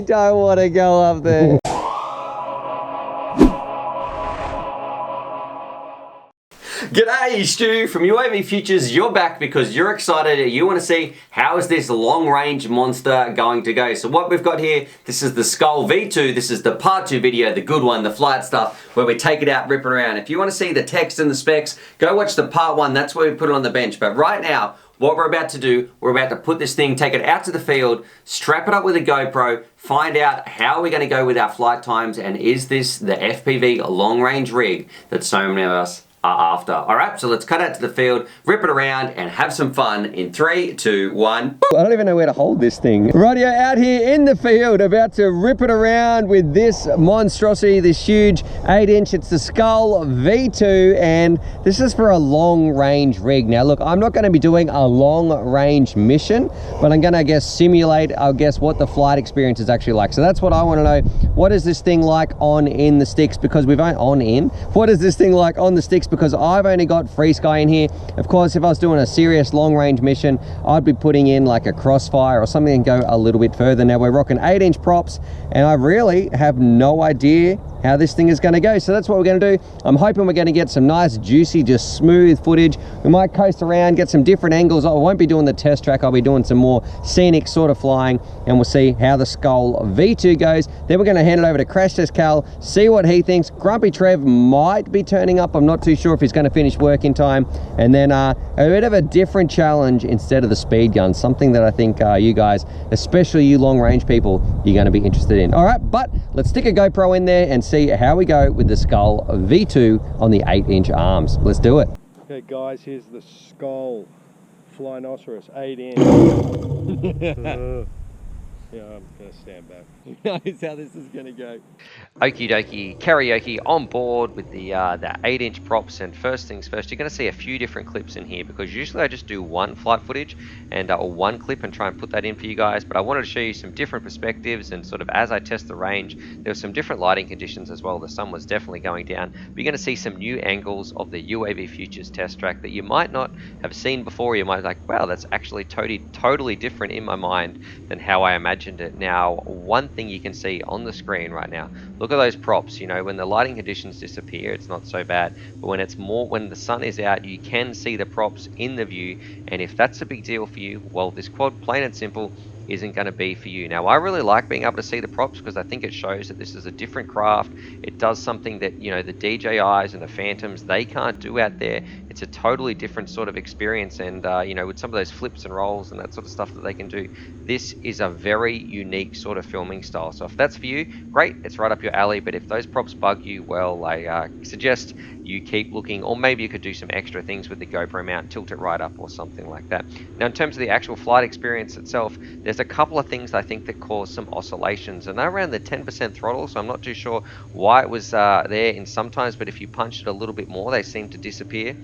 Don't want to go up there. G'day, Stu from UAVfutures. You're back because you're excited. You want to see how is this long-range monster going to go. So what we've got here, this is the Skol V2. This is the part 2 video, the good one, the flight stuff, where we take it out, rip it around. If you want to see the text and the specs, go watch the part 1. That's where we put it on the bench. But right now, what we're about to do, we're about to put this thing, take it out to the field, strap it up with a GoPro, find out how we're going to go with our flight times, and is this the FPV long-range rig that so many of us are after. Alright, so let's cut out to the field, rip it around, and have some fun in 3, 2, 1. I don't even know where to hold this thing. Rightio, out here in the field, about to rip it around with this monstrosity, this huge 8-inch. It's the Skol V2, and this is for a long-range rig. Now look, I'm not going to be doing a long-range mission, but I'm going to, I guess, simulate, what the flight experience is actually like. So that's what I want to know. What is this thing like in the sticks? Because we've only what is this thing like on the sticks? Because I've only got FreeSky in here. Of course, if I was doing a serious long-range mission, I'd be putting in like a Crossfire or something and go a little bit further. Now we're rocking 8-inch props, and I really have no idea how this thing is going to go. So that's what we're going to do. I'm hoping we're going to get some nice, juicy, just smooth footage. We might coast around, get some different angles. I won't be doing the test track. I'll be doing some more scenic sort of flying, and we'll see how the Skol V2 goes. Then we're going to hand it over to Crash Test Cal, see what he thinks. Grumpy Trev might be turning up. I'm not too sure if he's going to finish work in time. And then a bit of a different challenge instead of the speed gun, something that I think you guys, especially you long range people, you're going to be interested in. All right, but let's stick a GoPro in there and see how we go with the Skol V2 on the 8-inch arms. Let's do it. Okay guys, here's the Skol Flynoceros 8-inch. Yeah, I'm gonna stand back. Knows how this is gonna go. Okie dokie, karaoke on board with the 8-inch props. And first things first, you're going to see a few different clips in here, because usually I just do one flight footage and or one clip and try and put that in for you guys, but I wanted to show you some different perspectives, and sort of as I test the range, there were some different lighting conditions as well. The sun was definitely going down, but you're going to see some new angles of the UAVfutures test track that you might not have seen before. You might be like, wow, that's actually totally different in my mind than how I imagined it. Now, one thing you can see on the screen right now, look at those props. You know, when the lighting conditions disappear, it's not so bad, but when the sun is out, you can see the props in the view. And if that's a big deal for you, well, this quad, plain and simple, isn't going to be for you. Now, I really like being able to see the props because I think it shows that this is a different craft. It does something that, you know, the DJIs and the Phantoms, they can't do out there. It's a totally different sort of experience, and you know, with some of those flips and rolls and that sort of stuff that they can do, this is a very unique sort of filming style. So if that's for you, great, it's right up your alley. But if those props bug you, well, I suggest you keep looking, or maybe you could do some extra things with the GoPro mount, tilt it right up or something like that. Now, in terms of the actual flight experience itself, there's a couple of things I think that cause some oscillations, and they're around the 10% throttle, so I'm not too sure why it was there in sometimes, but if you punched it a little bit more, they seem to disappear.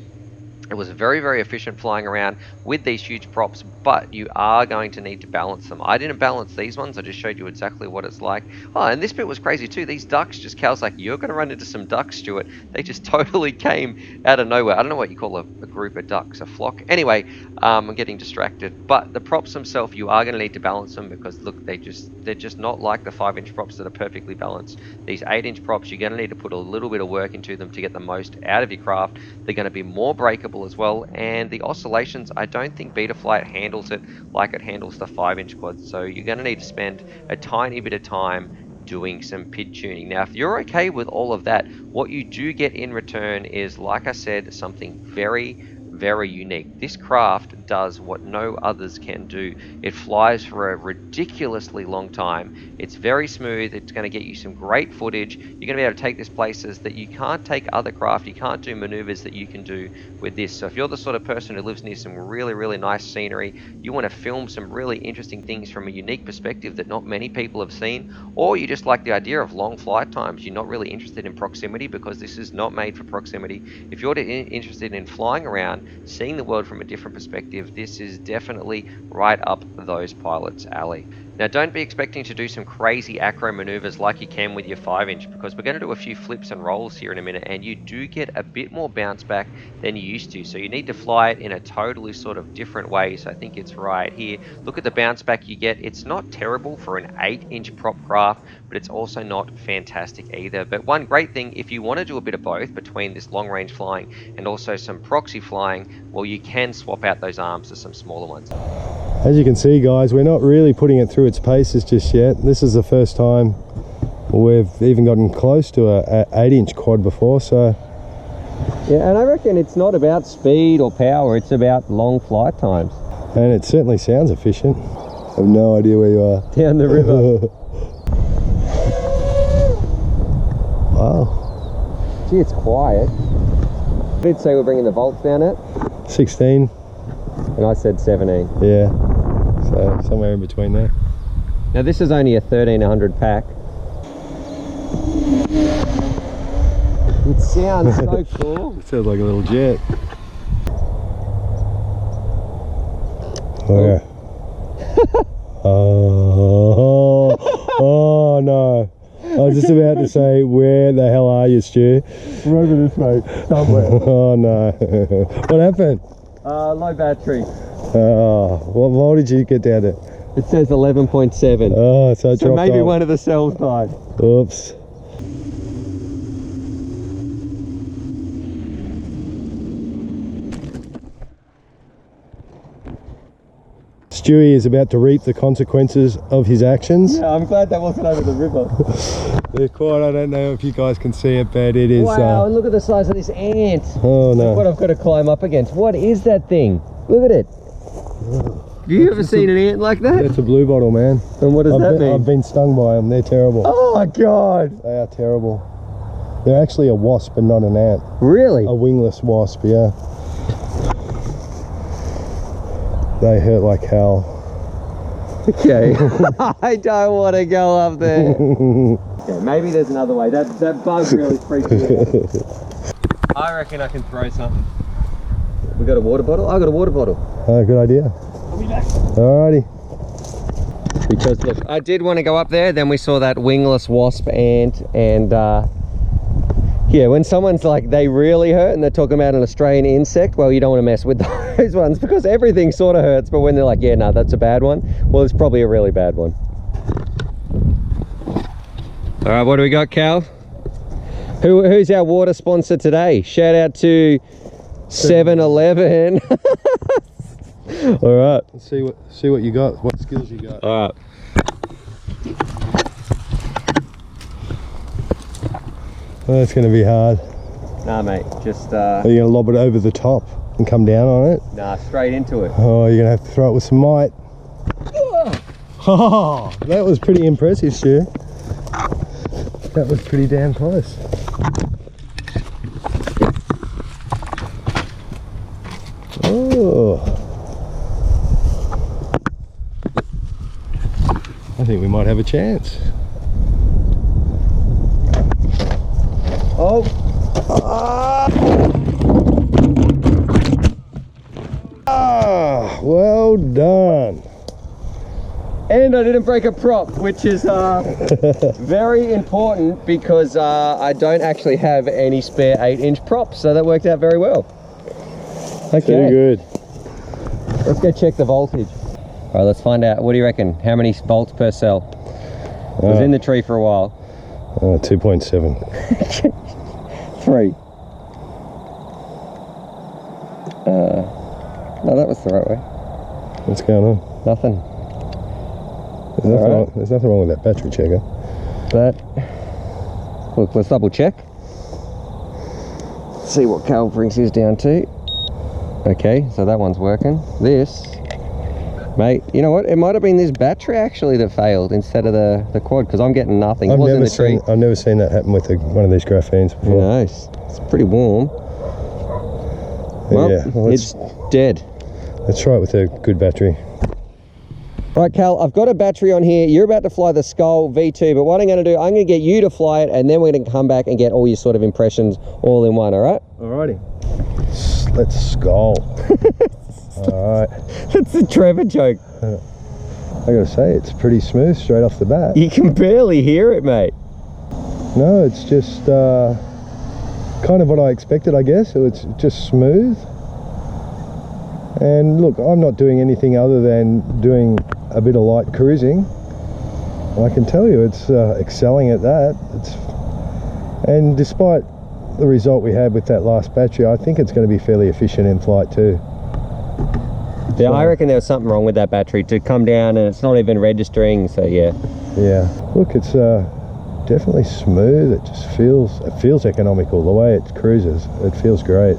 It was very, very efficient flying around with these huge props, but you are going to need to balance them. I didn't balance these ones, I just showed you exactly what it's like. Oh, and this bit was crazy too. These ducks, just Cal's like, you're going to run into some ducks, Stuart. They just totally came out of nowhere. I don't know what you call a group of ducks, a flock. Anyway, I'm getting distracted. But the props themselves, you are going to need to balance them, because look, they're just not like the 5-inch props that are perfectly balanced. These 8-inch props, you're going to need to put a little bit of work into them to get the most out of your craft. They're going to be more breakable as well, and the oscillations, I don't think Betaflight handles it like it handles the 5-inch quads, so you're going to need to spend a tiny bit of time doing some PID tuning. Now, if you're okay with all of that, what you do get in return is, like I said, something very unique. This craft does what no others can do. It flies for a ridiculously long time. It's very smooth. It's going to get you some great footage. You're going to be able to take this places that you can't take other craft. You can't do maneuvers that you can do with this. So if you're the sort of person who lives near some really nice scenery, you want to film some really interesting things from a unique perspective that not many people have seen, or you just like the idea of long flight times, you're not really interested in proximity, because this is not made for proximity. If you're interested in flying around, seeing the world from a different perspective, this is definitely right up those pilots' alley. Now don't be expecting to do some crazy acro maneuvers like you can with your 5-inch, because we're going to do a few flips and rolls here in a minute, and you do get a bit more bounce back than you used to. So you need to fly it in a totally sort of different way. So I think it's right here. Look at the bounce back you get. It's not terrible for an 8-inch prop craft, but it's also not fantastic either. But one great thing, if you want to do a bit of both between this long range flying and also some proxy flying, well, you can swap out those arms to some smaller ones. As you can see, guys, we're not really putting it through its paces just yet. This is the first time we've even gotten close to a 8-inch quad before, so. Yeah, and I reckon it's not about speed or power, it's about long flight times. And it certainly sounds efficient. I have no idea where you are. Down the river. Wow. Gee, it's quiet. Did say we're bringing the volts down at? 16. And I said 17. Yeah, so somewhere in between there. Now this is only a 1300 pack. It sounds so cool. It sounds like a little jet. Oh, yeah. Oh no. I was just about to say, where the hell are you, Stu? We're over this way, somewhere. Oh no. What happened? Low battery. Oh, what voltage did you get down to? It says 11.7. Oh, so it So dropped maybe off. one of the cells died. Oops. Stewie is about to reap the consequences of his actions. Yeah, I'm glad that wasn't over the river. They're quite, I don't know if you guys can see it, but it is. Wow, and look at the size of this ant. Oh no. Look what I've got to climb up against. What is that thing? Look at it. Have you ever seen an ant like that? That's a blue bottle, man. And what does that mean? I've been stung by them. They're terrible. Oh my god. They are terrible. They're actually a wasp and not an ant. Really? A wingless wasp, yeah. They hurt like hell. Okay. I don't want to go up there. Okay, maybe there's another way. That bug really freaked me out. I reckon I can throw something. We got a water bottle? I got a water bottle. Oh, good idea. I'll be back. Alrighty. Because look, I did want to go up there, then we saw that wingless wasp ant, and yeah, when someone's like, they really hurt and they're talking about an Australian insect, well, you don't want to mess with those ones, because everything sort of hurts, but when they're like, yeah, no, that's a bad one, well, it's probably a really bad one. All right, what do we got, Cal? Who's our water sponsor today? Shout out to 7-Eleven. All right. Let's see what you got. What skills you got. All right. Oh, that's going to be hard. Nah, mate, just Are you going to lob it over the top and come down on it? nah, straight into it. Oh, you're going to have to throw it with some might. Oh, that was pretty impressive, Stu. That was pretty damn close. Oh. I think we might have a chance. Oh. Ah, well done. And I didn't break a prop, which is very important, because I don't actually have any spare 8-inch props, so that worked out very well. Okay, Very good. let's go check the voltage. All right, let's find out. What do you reckon? How many volts per cell? It was in the tree for a while. 2.7. 3. No, that was the right way. What's going on? Nothing. There's nothing wrong with that battery checker. Look, let's double check. See what Cal brings his down to. Okay, so that one's working. This, mate, you know what? It might have been this battery actually that failed instead of the quad, because I'm getting nothing. It wasn't in the tree. I've never seen that happen with one of these graphenes before. Nice. It's pretty warm. Well, yeah, it's dead. Let's try it with a good battery. Right, Cal, I've got a battery on here. You're about to fly the Skol V2, but what I'm going to do, I'm going to get you to fly it, and then we're going to come back and get all your sort of impressions all in one, all right? Alrighty. Let's Skol. Alright. That's the Trevor joke. I gotta say, it's pretty smooth straight off the bat. You can barely hear it, mate. No, it's just kind of what I expected, I guess. It's just smooth. And look, I'm not doing anything other than doing a bit of light cruising. I can tell you it's excelling at that. And despite the result we had with that last battery, I think it's going to be fairly efficient in flight too. Yeah, I reckon there was something wrong with that battery to come down and it's not even registering, so yeah. Yeah, look, it's definitely smooth. It just feels economical the way it cruises. It feels great.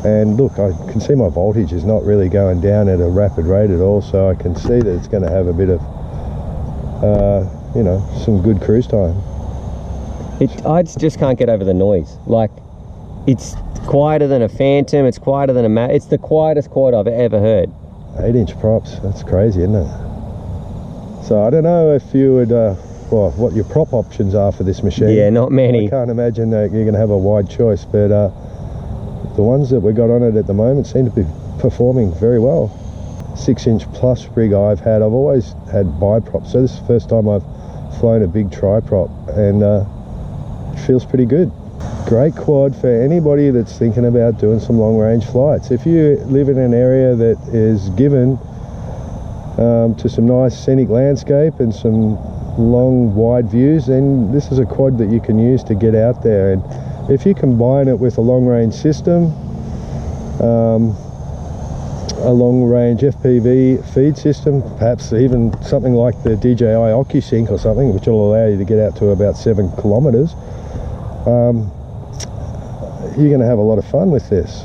And look, I can see my voltage is not really going down at a rapid rate at all, so I can see that it's going to have a bit of you know, some good cruise time. I just can't get over the noise. Like, it's quieter than a Phantom, it's quieter than a it's the quietest quad I've ever heard. 8-inch props, that's crazy, isn't it? So I don't know if you would well, what your prop options are for this machine. Yeah, not many. I can't imagine that you're going to have a wide choice, but the ones that we got on it at the moment seem to be performing very well. 6-inch plus rig I've always had biprops, so this is the first time I've flown a big tri-prop, and it feels pretty good. Great quad for anybody that's thinking about doing some long range flights. If you live in an area that is given to some nice scenic landscape and some long wide views, then this is a quad that you can use to get out there. And if you combine it with a long range system, a long range FPV feed system, perhaps even something like the DJI OcuSync or something, which will allow you to get out to about 7 kilometers, you're going to have a lot of fun with this.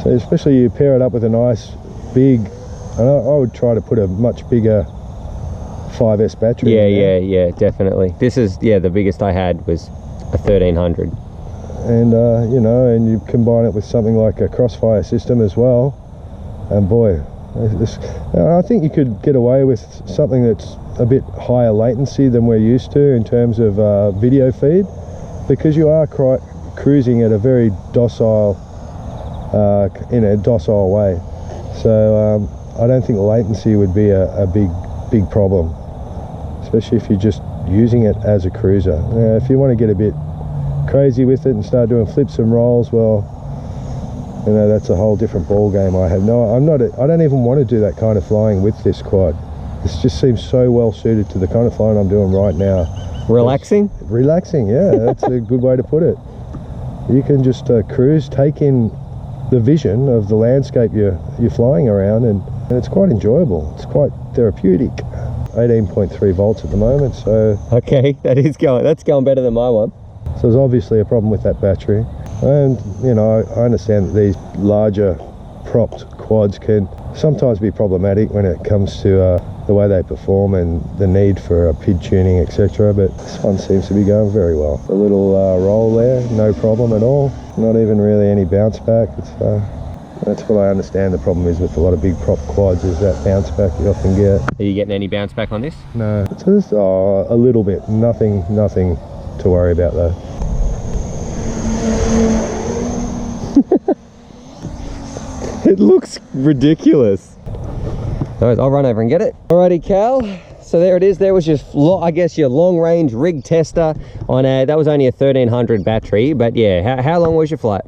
So especially you pair it up with a nice big, and I would try to put a much bigger 5S battery in there. Yeah, definitely. This is, yeah, the biggest I had was a 1300. And you know, and you combine it with something like a crossfire system as well, and boy, I think you could get away with something that's a bit higher latency than we're used to in terms of video feed, because you are cruising at a very docile, in a docile way. So I don't think latency would be a big problem, especially if you're just using it as a cruiser. If you want to get a bit crazy with it and start doing flips and rolls, well, you know, that's a whole different ball game. I don't even want to do that kind of flying with this quad. This just seems so well suited to the kind of flying I'm doing right now. Relaxing? Relaxing, yeah, that's a good way to put it. You can just cruise, take in the vision of the landscape you're flying around, and it's quite enjoyable. It's quite therapeutic. 18.3 volts at the moment, so Okay, that's going better than my one. So there's obviously a problem with that battery. And, you know, I understand that these larger propped quads can sometimes be problematic when it comes to the way they perform and the need for PID tuning, etc. But this one seems to be going very well. A little roll there, no problem at all. Not even really any bounce back. That's what I understand the problem is with a lot of big prop quads, is that bounce back you often get. Are you getting any bounce back on this? No, it's just a little bit. Nothing to worry about though. It looks ridiculous. Alright, I'll run over and get it. Alrighty, Cal. So there it is. There was your, I guess, your long-range rig tester on that was only a 1300 battery. But yeah, how long was your flight?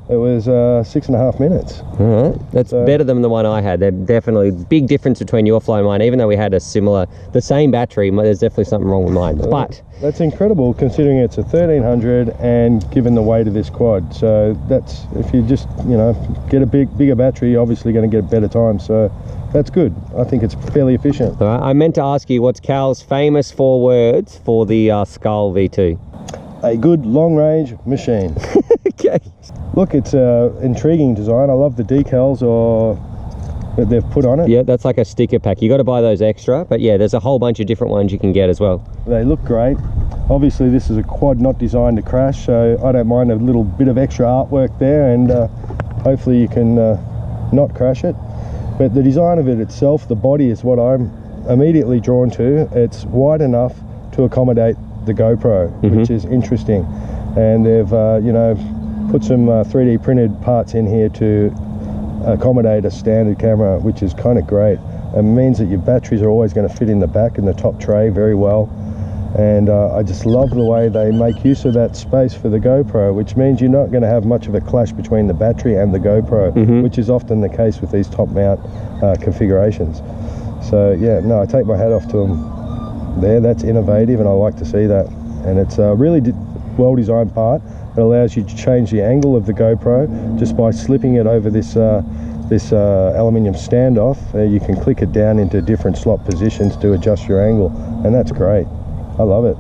It was 6.5 minutes. All right, that's better than the one I had. There's definitely big difference between your flight and mine. Even though we had the same battery, there's definitely something wrong with mine. But that's incredible considering it's a 1300 and given the weight of this quad. So that's, if you just, you know, get a bigger battery, you're obviously going to get better time. So that's good. I think it's fairly efficient. All right, I meant to ask you, what's Cal's famous 4 words for the Skol V2? A good long-range machine. Okay. Look, it's an intriguing design. I love the decals that they've put on it. Yeah, that's like a sticker pack. You got to buy those extra, but yeah, there's a whole bunch of different ones you can get as well. They look great. Obviously, this is a quad not designed to crash, so I don't mind a little bit of extra artwork there, and hopefully you can not crash it. But the design of it itself, the body, is what I'm immediately drawn to. It's wide enough to accommodate the GoPro, which is interesting. And they've, you know, put some 3D printed parts in here to accommodate a standard camera, which is kind of great. It means that your batteries are always going to fit in the back and the top tray very well. And I just love the way they make use of that space for the GoPro, which means you're not going to have much of a clash between the battery and the GoPro, which is often the case with these top mount configurations. So yeah, no, I take my hat off to them there. That's innovative, and I like to see that. And it's a really well designed part. It allows you to change the angle of the GoPro just by slipping it over this aluminium standoff. You can click it down into different slot positions to adjust your angle, and that's great. I love it.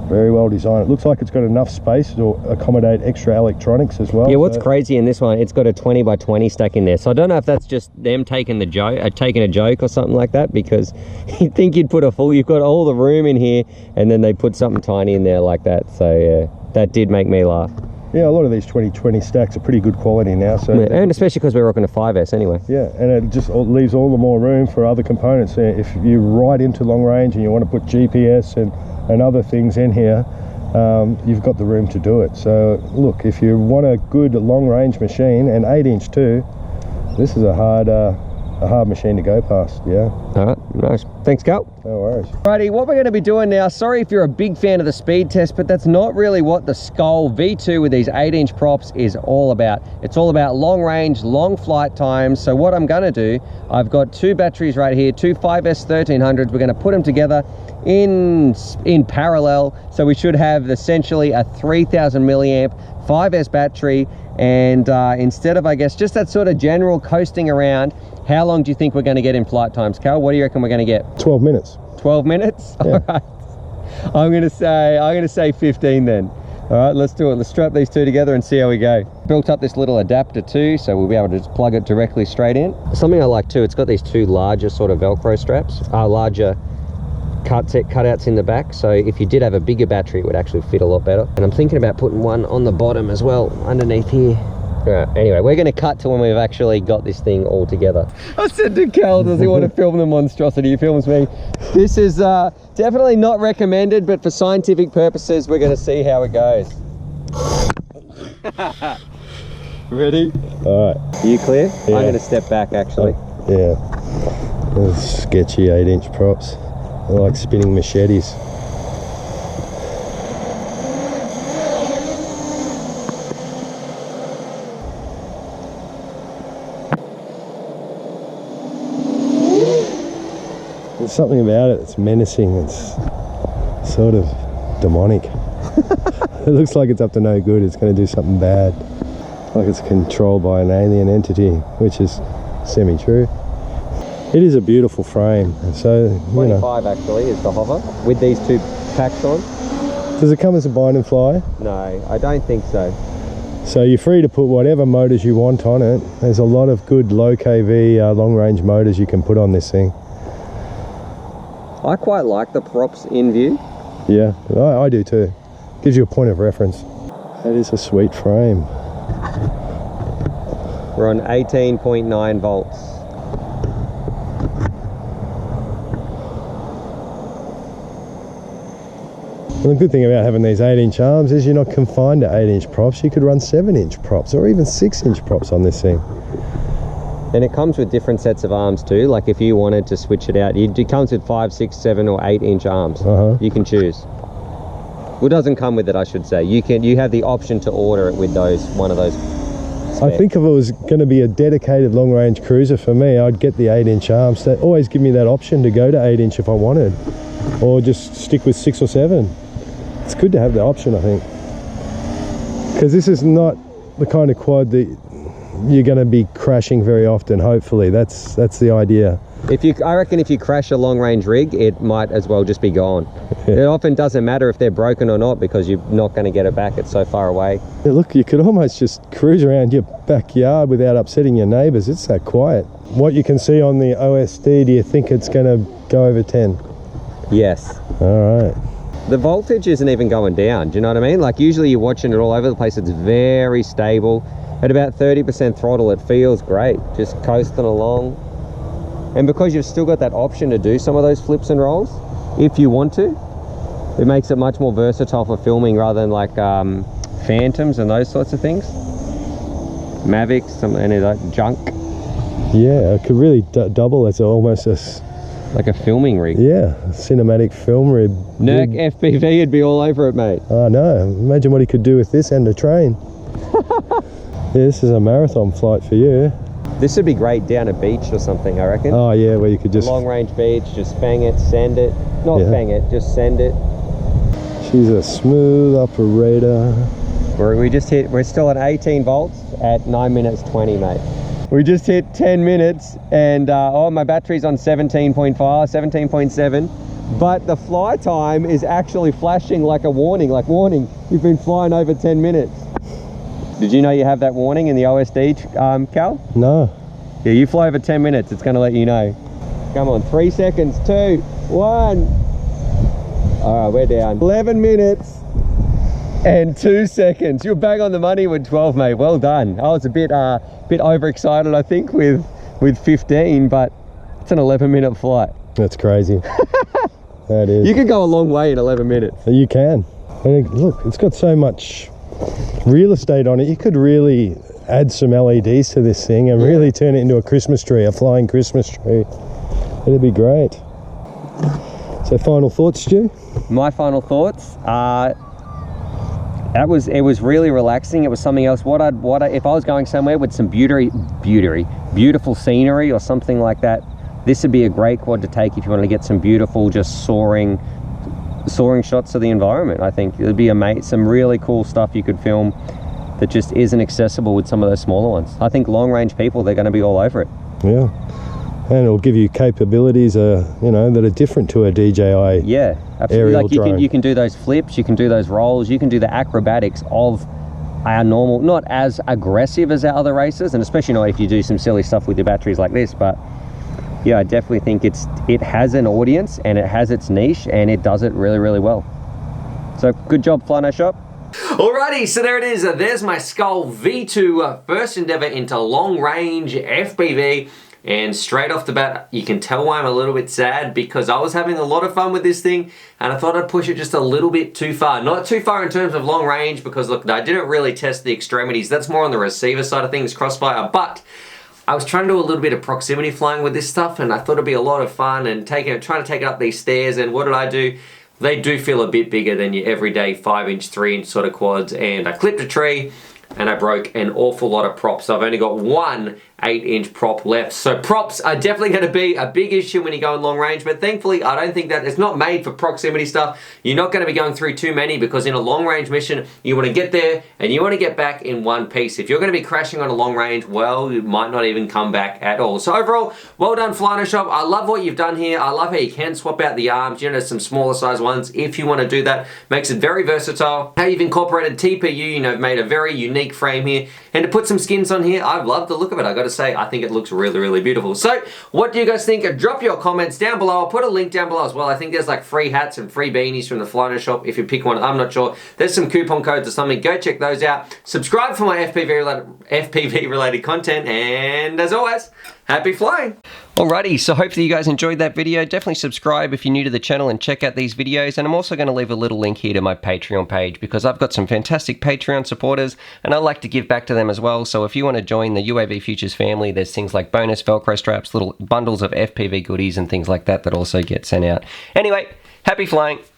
Very well designed. It looks like it's got enough space to accommodate extra electronics as well. Yeah, what's crazy in this one, it's got a 20 by 20 stack in there. So I don't know if that's just them taking a joke or something like that, because you'd think you'd put you've got all the room in here, and then they put something tiny in there like that. So yeah, that did make me laugh. Yeah, a lot of these 2020 stacks are pretty good quality now. So yeah, and especially because we're rocking a 5S anyway. Yeah, and it just leaves all the more room for other components. If you ride into long range and you want to put GPS and other things in here, you've got the room to do it. So look, if you want a good long range machine, and 8-inch too, this is a hard machine to go past. Yeah. All right, nice. Thanks, Carl. No worries. Righty, what we're going to be doing now, sorry if you're a big fan of the speed test, but that's not really what the Skol V2 with these 8-inch props is all about. It's all about long range, long flight times. So what I'm going to do, I've got two batteries right here, two 5S 1300s. We're going to put them together in parallel. So we should have essentially a 3000 milliamp 5S battery. And instead of, I guess, just that sort of general coasting around, how long do you think we're going to get in flight times, Cal? What do you reckon we're going to get? 12 minutes. 12 minutes? Yeah. All right. I'm going to say 15 then. All right, let's do it. Let's strap these two together and see how we go. Built up this little adapter too, so we'll be able to just plug it directly straight in. Something I like too, it's got these two larger sort of Velcro straps, larger cutouts in the back, so if you did have a bigger battery, it would actually fit a lot better. And I'm thinking about putting one on the bottom as well, underneath here. All right, anyway, we're going to cut to when we've actually got this thing all together. I said to Cal, does he want to film the monstrosity? He films me. This is definitely not recommended, but for scientific purposes, we're going to see how it goes. Ready? All right. You clear? Yeah. I'm going to step back, actually. Yeah. Those sketchy 8-inch props. They're like spinning machetes. There's something about it that's menacing. It's sort of demonic. It looks like it's up to no good. It's going to do something bad. Like it's controlled by an alien entity, which is semi-true. It is a beautiful frame. So, you know. 25 actually is the hover with these two packs on. Does it come as a bind and fly? No, I don't think so. So you're free to put whatever motors you want on it. There's a lot of good low kV long range motors you can put on this thing. I quite like the props in view. Yeah, I do too. Gives you a point of reference. That is a sweet frame. We're on 18.9 volts. And the good thing about having these 8-inch arms is you're not confined to 8-inch props. You could run 7-inch props or even 6-inch props on this thing. And it comes with different sets of arms too. Like if you wanted to switch it out, it comes with 5, 6, 7 or 8-inch arms. You can choose. Well, it doesn't come with it, I should say. You have the option to order it with one of those specs. I think if it was going to be a dedicated long-range cruiser for me, I'd get the 8-inch arms. That always give me that option to go to 8-inch if I wanted, or just stick with 6 or 7. It's good to have the option, I think, because this is not the kind of quad that you're going to be crashing very often. Hopefully, that's the idea. I reckon if you crash a long-range rig, it might as well just be gone. Yeah. It often doesn't matter if they're broken or not, because you're not going to get it back. It's so far away. Yeah, look, you could almost just cruise around your backyard without upsetting your neighbours. It's that quiet. What you can see on the OSD, do you think it's going to go over 10? Yes. All right. The voltage isn't even going down. Do you know what I mean? Like usually you're watching it all over the place. It's very stable. At about 30% throttle, it feels great. Just coasting along. And because you've still got that option to do some of those flips and rolls, if you want to, it makes it much more versatile for filming rather than like Phantoms and those sorts of things. Mavics, any of that junk. Yeah, it could really double as almost a like a filming rig. yeah, cinematic film rig. Nerk FPV would be all over it, mate. Oh no, imagine what he could do with this and a train. Yeah, this is a marathon flight for you. This would be great down a beach or something, I reckon. Oh yeah, where you could just... Long range beach, just fang it, send it. Not Yeah. fang it, just send it. She's a smooth operator. We're still at 18 volts at 9 minutes 20, mate. We just hit 10 minutes and oh, my battery's on 17.5, 17.7, but the fly time is actually flashing like a warning, you've been flying over 10 minutes. Did you know you have that warning in the OSD, Cal? No. Yeah, you fly over 10 minutes, it's gonna let you know. Come on, 3 seconds, 2, 1. All right, we're down. 11 minutes and 2 seconds. You're bang on the money with 12, mate. Well done. I was a bit overexcited, I think, with 15, but it's an 11-minute flight. That's crazy. That is. You could go a long way in 11 minutes. You can. And look, it's got so much real estate on it. You could really add some LEDs to this thing and really turn it into a Christmas tree, a flying Christmas tree. It'd be great. So final thoughts, Stu? My final thoughts are it was really relaxing. It was something else. If I was going somewhere with some beautiful scenery or something like that, this would be a great quad to take if you want to get some beautiful, just soaring shots of the environment. I think it'd be some really cool stuff you could film that just isn't accessible with some of those smaller ones. I think long range people, they're going to be all over it. Yeah. And it'll give you capabilities, you know, that are different to a DJI. Yeah, absolutely. Aerial Like drone. you can do those flips, you can do those rolls, you can do the acrobatics of our normal, not as aggressive as our other races, and especially not if you do some silly stuff with your batteries like this. But yeah, I definitely think it has an audience and it has its niche and it does it really, really well. So good job, Fly No Shop. Alrighty, so there it is. There's my Skol V2 first endeavor into long range FPV. And straight off the bat, you can tell why I'm a little bit sad, because I was having a lot of fun with this thing and I thought I'd push it just a little bit too far. Not too far in terms of long range, because look, I didn't really test the extremities. That's more on the receiver side of things, crossfire, but I was trying to do a little bit of proximity flying with this stuff and I thought it'd be a lot of fun and trying to take it up these stairs. And what did I do? They do feel a bit bigger than your everyday 5-inch, 3-inch sort of quads, and I clipped a tree and I broke an awful lot of props. So I've only got one 8-inch prop left. So props are definitely going to be a big issue when you go in long range, but thankfully I don't think that it's not made for proximity stuff. You're not going to be going through too many, because in a long range mission you want to get there and you want to get back in one piece. If you're going to be crashing on a long range, well, you might not even come back at all. So overall, well done, Fly No Shop. I love what you've done here. I love how you can swap out the arms, you know, some smaller size ones if you want to do that. Makes it very versatile. How you've incorporated TPU, you know, made a very unique frame here, and to put some skins on here, I love the look of it. I got to say, I think it looks really, really beautiful. So what do you guys think? Drop your comments down below. I'll put a link down below as well. I think there's like free hats and free beanies from the Fly No Shop if you pick one. I'm not sure. There's some coupon codes or something. Go check those out. Subscribe for my FPV related content, and as always, happy flying. Alrighty, so hopefully you guys enjoyed that video. Definitely subscribe if you're new to the channel and check out these videos. And I'm also going to leave a little link here to my Patreon page, because I've got some fantastic Patreon supporters and I like to give back to them as well. So if you want to join the UAVfutures family, there's things like bonus Velcro straps, little bundles of FPV goodies and things like that that also get sent out. Anyway, happy flying.